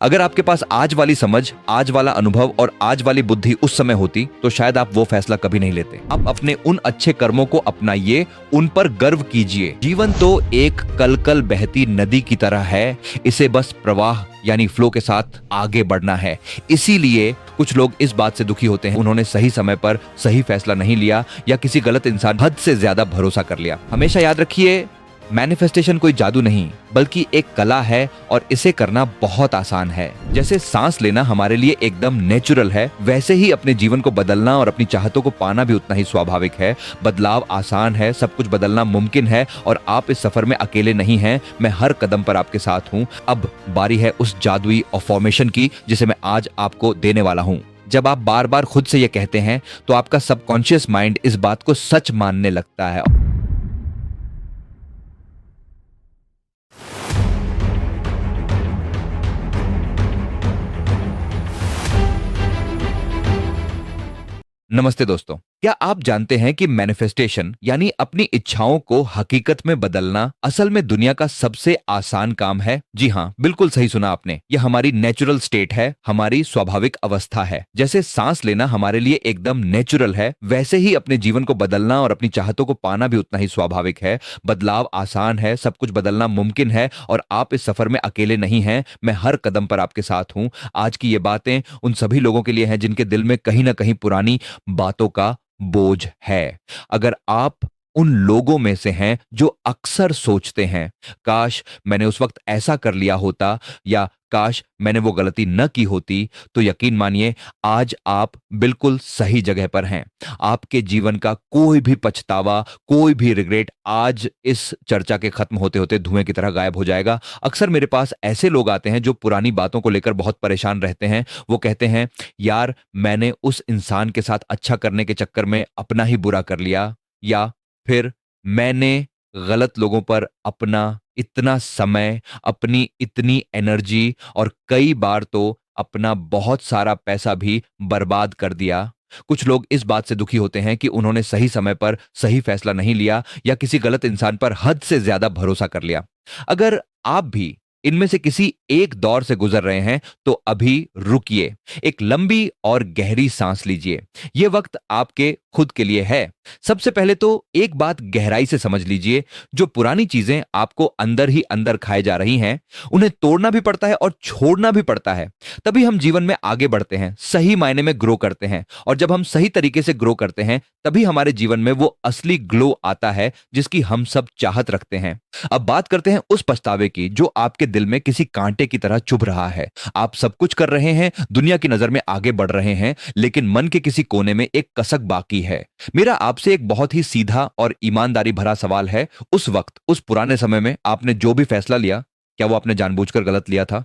अगर आपके पास आज वाली समझ, आज वाला अनुभव और आज वाली बुद्धि उस समय होती तो शायद आप वो फैसला कभी नहीं लेते। आप अपने उन अच्छे कर्मों को अपनाइए, उन पर गर्व कीजिए। जीवन तो एक कल बहती नदी की तरह है, इसे बस प्रवाह यानी फ्लो के साथ आगे बढ़ना है। इसीलिए कुछ लोग इस बात से दुखी होते हैं उन्होंने सही समय पर सही फैसला नहीं लिया या किसी गलत इंसान हद से ज्यादा भरोसा कर लिया। हमेशा याद रखिए, मैनिफेस्टेशन कोई जादू नहीं बल्कि एक कला है और इसे करना बहुत आसान है। जैसे सांस लेना हमारे लिए एकदम नेचुरल है, वैसे ही अपने जीवन को बदलना और अपनी चाहतों को पाना भी उतना ही स्वाभाविक है। बदलाव आसान है, सब कुछ बदलना मुमकिन है और आप इस सफर में अकेले नहीं हैं। मैं हर कदम पर आपके साथ हूं। अब बारी है उस जादुई फॉर्मेशन की जिसे मैं आज आपको देने वाला हूं। जब आप बार बार खुद से ये कहते हैं तो आपका सबकॉन्शियस माइंड इस बात को सच मानने लगता है। नमस्ते दोस्तों, क्या आप जानते हैं कि मैनिफेस्टेशन यानी अपनी इच्छाओं को हकीकत में बदलना असल में दुनिया का सबसे आसान काम है? जी हाँ, बिल्कुल सही सुना आपने। यह हमारी नेचुरल स्टेट है, हमारी स्वाभाविक अवस्था है। जैसे सांस लेना हमारे लिए एकदम नेचुरल है, वैसे ही अपने जीवन को बदलना और अपनी चाहतों को पाना भी उतना ही स्वाभाविक है। बदलाव आसान है, सब कुछ बदलना मुमकिन है और आप इस सफर में अकेले नहीं हैं। मैं हर कदम पर आपके साथ हूं। आज की ये बातें उन सभी लोगों के लिए हैं जिनके दिल में कहीं ना कहीं पुरानी बातों का बोझ है। अगर आप उन लोगों में से हैं जो अक्सर सोचते हैं, काश मैंने उस वक्त ऐसा कर लिया होता या काश मैंने वो गलती न की होती, तो यकीन मानिए आज आप बिल्कुल सही जगह पर हैं। आपके जीवन का कोई भी पछतावा, कोई भी रिग्रेट आज इस चर्चा के खत्म होते होते धुएं की तरह गायब हो जाएगा। अक्सर मेरे पास ऐसे लोग आते हैं जो पुरानी बातों को लेकर बहुत परेशान रहते हैं। वो कहते हैं, यार मैंने उस इंसान के साथ अच्छा करने के चक्कर में अपना ही बुरा कर लिया, या फिर मैंने गलत लोगों पर अपना इतना समय, अपनी इतनी एनर्जी और कई बार तो अपना बहुत सारा पैसा भी बर्बाद कर दिया। कुछ लोग इस बात से दुखी होते हैं कि उन्होंने सही समय पर सही फैसला नहीं लिया या किसी गलत इंसान पर हद से ज्यादा भरोसा कर लिया। अगर आप भी इनमें से किसी एक दौर से गुजर रहे हैं तो अभी रुकिए, एक लंबी और गहरी सांस लीजिए। यह वक्त आपके खुद के लिए है। सबसे पहले तो एक बात गहराई से समझ लीजिए, जो पुरानी चीजें आपको अंदर ही अंदर खाए जा रही हैं, उन्हें तोड़ना भी पड़ता है और छोड़ना भी पड़ता है। तभी हम जीवन में आगे बढ़ते हैं, सही मायने में ग्रो करते हैं। और जब हम सही तरीके से ग्रो करते हैं तभी हमारे जीवन में वो असली ग्लो आता है जिसकी हम सब चाहत रखते हैं। अब बात करते हैं उस पछतावे की जो आपके दिल में किसी कांटे की तरह चुभ रहा है। आप सब कुछ कर रहे हैं, दुनिया की नजर में आगे बढ़ रहे हैं, लेकिन मन के किसी कोने में एक कसक बाकी है। मेरा आपसे एक बहुत ही सीधा और ईमानदारी भरा सवाल है, उस वक्त, उस पुराने समय में आपने जो भी फैसला लिया, क्या वो आपने जानबूझकर गलत लिया था?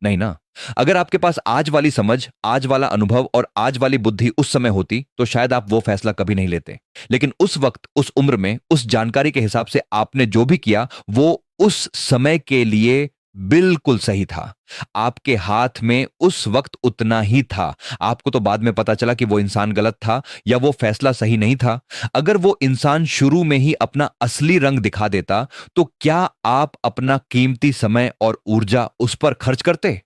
नहीं ना। अगर आपके पास आज वाली समझ, आज वाला अनुभव और आज वाली बुद्धि उस समय होती तो शायद आप वो फैसला कभी नहीं लेते। लेकिन उस वक्त, उस उम्र में, उस जानकारी के हिसाब से आपने जो भी किया वो उस समय के लिए बिल्कुल सही था। आपके हाथ में उस वक्त उतना ही था। आपको तो बाद में पता चला कि वो इंसान गलत था या वो फैसला सही नहीं था। अगर वो इंसान शुरू में ही अपना असली रंग दिखा देता तो क्या आप अपना कीमती समय और ऊर्जा उस पर खर्च करते?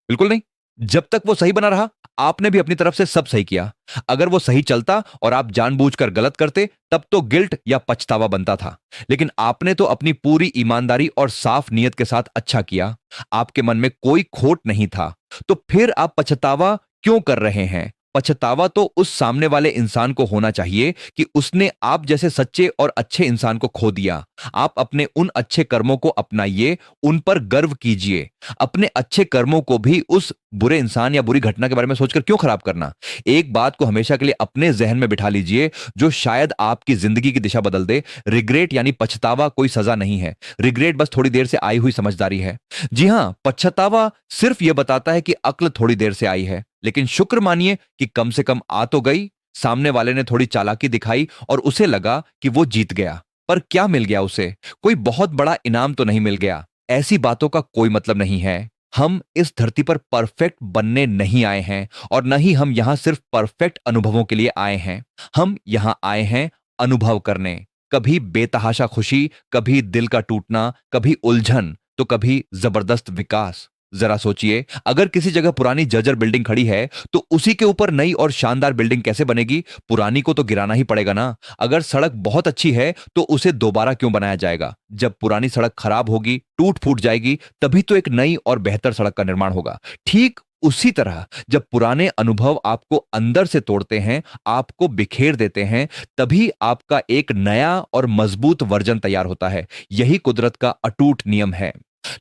बिल्कुल नहीं। जब तक वो सही बना रहा, आपने भी अपनी तरफ से सब सही किया। अगर वो सही चलता और आप जानबूझकर गलत करते, तब तो गिल्ट या पछतावा बनता था। लेकिन आपने तो अपनी पूरी ईमानदारी और साफ नीयत के साथ अच्छा किया। आपके मन में कोई खोट नहीं था। तो फिर आप पछतावा क्यों कर रहे हैं? पछतावा तो उस सामने वाले इंसान को होना चाहिए कि उसने आप जैसे सच्चे और अच्छे इंसान को खो दिया। आप अपने उन अच्छे कर्मों को अपनाइए, उन पर गर्व कीजिए। अपने अच्छे कर्मों को भी उस बुरे इंसान या बुरी घटना के बारे में सोचकर क्यों खराब करना? एक बात को हमेशा के लिए अपने जहन में बिठा लीजिए जो शायद आपकी जिंदगी की दिशा बदल दे। रिग्रेट यानी पछतावा कोई सजा नहीं है। रिग्रेट बस थोड़ी देर से आई हुई समझदारी है। जी हां, पछतावा सिर्फ यह बताता है कि अक्ल थोड़ी देर से आई है, लेकिन शुक्र मानिए कि कम से कम आ तो गई। सामने वाले ने थोड़ी चालाकी दिखाई और उसे लगा कि वो जीत गया। पर क्या मिल गया उसे? कोई बहुत बड़ा इनाम तो नहीं मिल गया। ऐसी बातों का कोई मतलब नहीं है। हम इस धरती पर परफेक्ट बनने नहीं आए हैं और न ही हम यहां सिर्फ परफेक्ट अनुभवों के लिए आए हैं। हम यहां आए हैं अनुभव करने। कभी बेतहाशा खुशी, कभी दिल का टूटना, कभी उलझन, तो कभी जबरदस्त विकास। जरा सोचिए, अगर किसी जगह पुरानी जर्जर बिल्डिंग खड़ी है तो उसी के ऊपर नई और शानदार बिल्डिंग कैसे बनेगी? पुरानी को तो गिराना ही पड़ेगा ना। अगर सड़क बहुत अच्छी है तो उसे दोबारा क्यों बनाया जाएगा? जब पुरानी सड़क खराब होगी, टूट फूट जाएगी, तभी तो एक नई और बेहतर सड़क का निर्माण होगा। ठीक उसी तरह जब पुराने अनुभव आपको अंदर से तोड़ते हैं, आपको बिखेर देते हैं, तभी आपका एक नया और मजबूत वर्जन तैयार होता है। यही कुदरत का अटूट नियम है।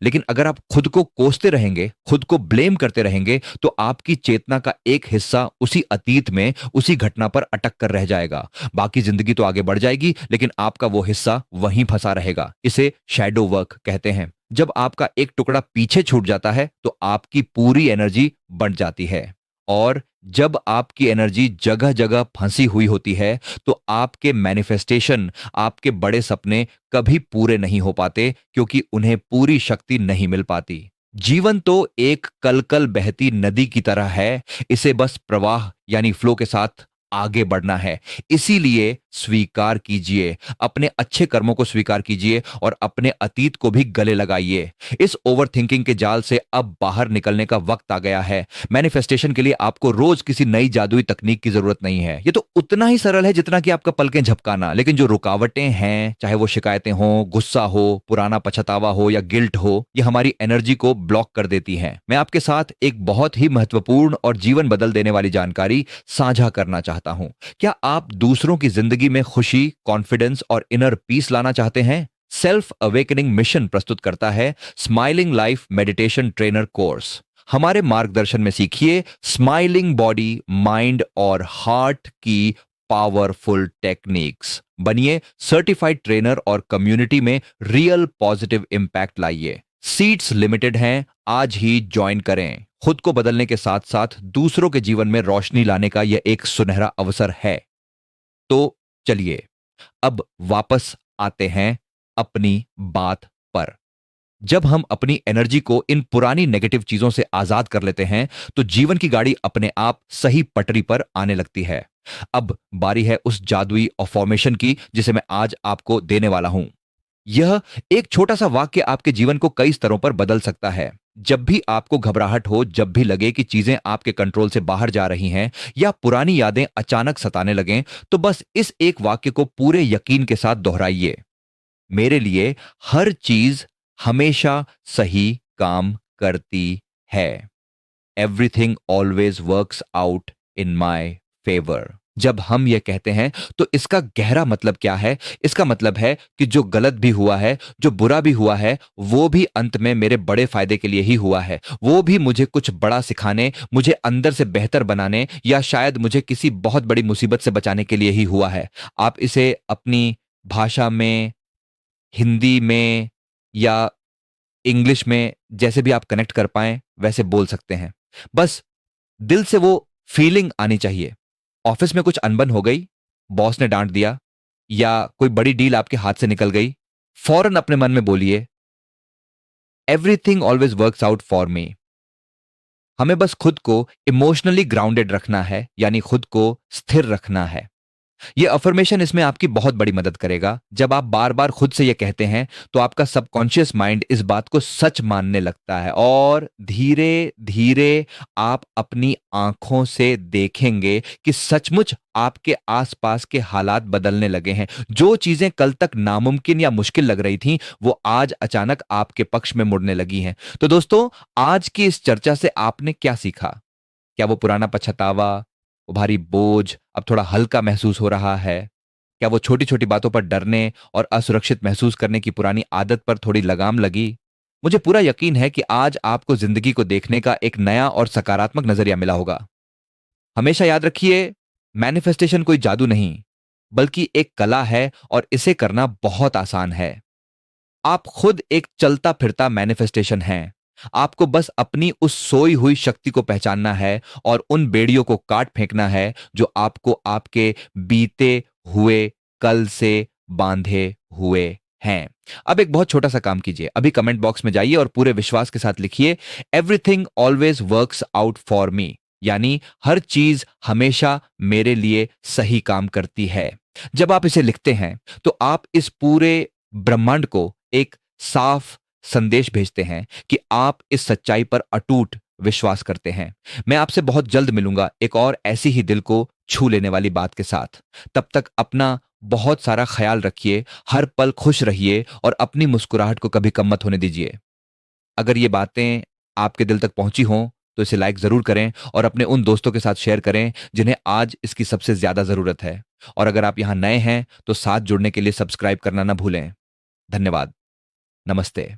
लेकिन अगर आप खुद को कोसते रहेंगे, खुद को ब्लेम करते रहेंगे, तो आपकी चेतना का एक हिस्सा उसी अतीत में, उसी घटना पर अटक कर रह जाएगा। बाकी जिंदगी तो आगे बढ़ जाएगी, लेकिन आपका वो हिस्सा वहीं फंसा रहेगा। इसे शैडो वर्क कहते हैं। जब आपका एक टुकड़ा पीछे छूट जाता है तो आपकी पूरी एनर्जी बढ़ जाती है। और जब आपकी एनर्जी जगह जगह फंसी हुई होती है तो आपके मैनिफेस्टेशन, आपके बड़े सपने कभी पूरे नहीं हो पाते, क्योंकि उन्हें पूरी शक्ति नहीं मिल पाती। जीवन तो एक कल कल बहती नदी की तरह है। इसे बस प्रवाह यानी फ्लो के साथ आगे बढ़ना है। इसीलिए स्वीकार कीजिए, अपने अच्छे कर्मों को स्वीकार कीजिए और अपने अतीत को भी गले लगाइए। इस ओवरथिंकिंग के जाल से अब बाहर निकलने का वक्त आ गया है। मैनिफेस्टेशन के लिए आपको रोज किसी नई जादुई तकनीक की जरूरत नहीं है। ये तो उतना ही सरल है जितना कि आपका पलकें झपकाना। लेकिन जो रुकावटें हैं, चाहे वो शिकायतें हो, गुस्सा हो, पुराना पछतावा हो या गिल्ट हो, ये हमारी एनर्जी को ब्लॉक कर देती हैं। मैं आपके साथ एक बहुत ही महत्वपूर्ण और जीवन बदल देने वाली जानकारी साझा करना चाहता हूं। क्या आप दूसरों की जिंदगी में खुशी, कॉन्फिडेंस और इनर पीस लाना चाहते हैं? सेल्फ अवेकनिंग मिशन प्रस्तुत करता है smiling life meditation trainer course. हमारे मार्गदर्शन में सीखिए स्माइलिंग बॉडी, माइंड और हार्ट की पावरफुल टेक्निक्स। बनिए सर्टिफाइड ट्रेनर और कम्युनिटी में रियल पॉजिटिव इंपैक्ट लाइए। सीट्स लिमिटेड हैं, आज ही ज्वाइन करें। खुद को बदलने के साथ साथ दूसरों के जीवन में रोशनी लाने का यह एक सुनहरा अवसर है। तो चलिए अब वापस आते हैं अपनी बात पर। जब हम अपनी एनर्जी को इन पुरानी नेगेटिव चीजों से आजाद कर लेते हैं तो जीवन की गाड़ी अपने आप सही पटरी पर आने लगती है। अब बारी है उस जादुई फॉर्मेशन की जिसे मैं आज आपको देने वाला हूं। यह एक छोटा सा वाक्य आपके जीवन को कई स्तरों पर बदल सकता है। जब भी आपको घबराहट हो, जब भी लगे कि चीजें आपके कंट्रोल से बाहर जा रही हैं या पुरानी यादें अचानक सताने लगें, तो बस इस एक वाक्य को पूरे यकीन के साथ दोहराइए। मेरे लिए हर चीज हमेशा सही काम करती है। Everything always works out in my favour. जब हम यह कहते हैं तो इसका गहरा मतलब क्या है? इसका मतलब है कि जो गलत भी हुआ है, जो बुरा भी हुआ है, वो भी अंत में मेरे बड़े फायदे के लिए ही हुआ है। वो भी मुझे कुछ बड़ा सिखाने, मुझे अंदर से बेहतर बनाने या शायद मुझे किसी बहुत बड़ी मुसीबत से बचाने के लिए ही हुआ है। आप इसे अपनी भाषा में, हिंदी में या इंग्लिश में, जैसे भी आप कनेक्ट कर पाएं वैसे बोल सकते हैं। बस दिल से वो फीलिंग आनी चाहिए। ऑफिस में कुछ अनबन हो गई, बॉस ने डांट दिया या कोई बड़ी डील आपके हाथ से निकल गई, फौरन अपने मन में बोलिए everything always works out for me. हमें बस खुद को इमोशनली ग्राउंडेड रखना है, यानी खुद को स्थिर रखना है। ये अफर्मेशन इसमें आपकी बहुत बड़ी मदद करेगा। जब आप बार बार खुद से ये कहते हैं तो आपका सबकॉन्शियस माइंड इस बात को सच मानने लगता है और धीरे धीरे आप अपनी आंखों से देखेंगे कि सचमुच आपके आसपास के हालात बदलने लगे हैं। जो चीजें कल तक नामुमकिन या मुश्किल लग रही थीं, वो आज अचानक आपके पक्ष में मुड़ने लगी हैं। तो दोस्तों, आज की इस चर्चा से आपने क्या सीखा? क्या वो पुराना पछतावा, वो भारी बोझ अब थोड़ा हल्का महसूस हो रहा है? क्या वो छोटी छोटी बातों पर डरने और असुरक्षित महसूस करने की पुरानी आदत पर थोड़ी लगाम लगी? मुझे पूरा यकीन है कि आज आपको जिंदगी को देखने का एक नया और सकारात्मक नजरिया मिला होगा। हमेशा याद रखिए, मैनिफेस्टेशन कोई जादू नहीं, बल्कि एक कला है और इसे करना बहुत आसान है। आप खुद एक चलता फिरता मैनिफेस्टेशन हैं। आपको बस अपनी उस सोई हुई शक्ति को पहचानना है और उन बेड़ियों को काट फेंकना है जो आपको आपके बीते हुए कल से बांधे हुए हैं। अब एक बहुत छोटा सा काम कीजिए। अभी कमेंट बॉक्स में जाइए और पूरे विश्वास के साथ लिखिए everything always works out for me, यानी हर चीज हमेशा मेरे लिए सही काम करती है। जब आप इसे लिखते हैं तो आप इस पूरे ब्रह्मांड को एक साफ, संदेश भेजते हैं कि आप इस सच्चाई पर अटूट विश्वास करते हैं। मैं आपसे बहुत जल्द मिलूंगा एक और ऐसी ही दिल को छू लेने वाली बात के साथ। तब तक अपना बहुत सारा ख्याल रखिए, हर पल खुश रहिए और अपनी मुस्कुराहट को कभी कम मत होने दीजिए। अगर ये बातें आपके दिल तक पहुंची हों तो इसे लाइक ज़रूर करें और अपने उन दोस्तों के साथ शेयर करें जिन्हें आज इसकी सबसे ज़्यादा ज़रूरत है। और अगर आप यहाँ नए हैं तो साथ जुड़ने के लिए सब्सक्राइब करना ना भूलें। धन्यवाद। नमस्ते।